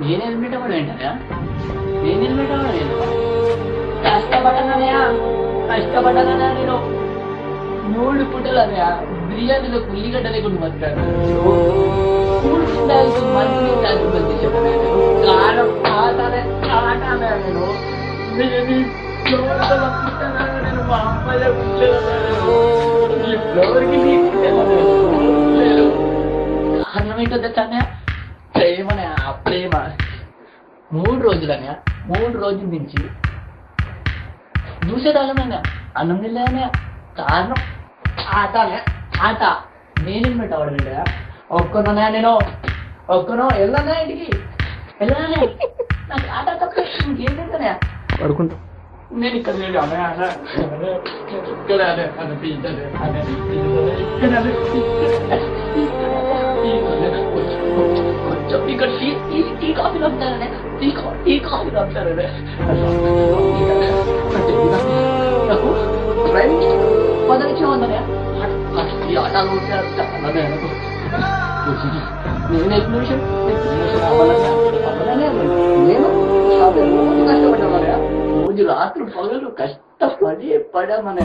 నేను హెల్మెట్ అవ్వడం ఏంటయ్యా? నేను హెల్మెట్ అవ్వడం ఏంట? కష్టపడ్డానయ్యా, కష్టపడ్డానయ్యా. నేను 3 పూటలు అన్నయ్యా బిర్యానీలో ఉల్లిగడ్డ లేకుండా బతికాను. మంచి కారం ఆటానే ఆటానే నేను నేను మా అమ్మాయి కారణం ఏంటో తెచ్చా ప్రేమనే. ఆ ప్రేమ 3 రోజులనే, 3 రోజుల నుంచి చూసేదాగనన్నా అన్నం తినలేదనే. కారణం ఆటనే ఆట. నేను హెల్మెట్ అవ్వడం ఒక్కనన్నా, నేను ఒక్కనో వెళ్ళన్నా ఇంటికి వెళ్ళానే. నాకు ఆట తప్ప ఇంకేం తింటానే పడుకుంటా. నేను ఇక్కడ కొంచెం ఇక్కడ టీ కాఫీ వస్తారనే, టీ కాఫీ వస్తారనే. నాకు ఫ్రెండ్ పదనిచ్చిన ఉందనే ఈ ఆటలు ఉంటానే. నేను ఎగ్జిబిషన్ అవ్వాలనే నేను కష్టపడ్డామనే. రోజు రాత్రి పగలు కష్టపడి పడామనే.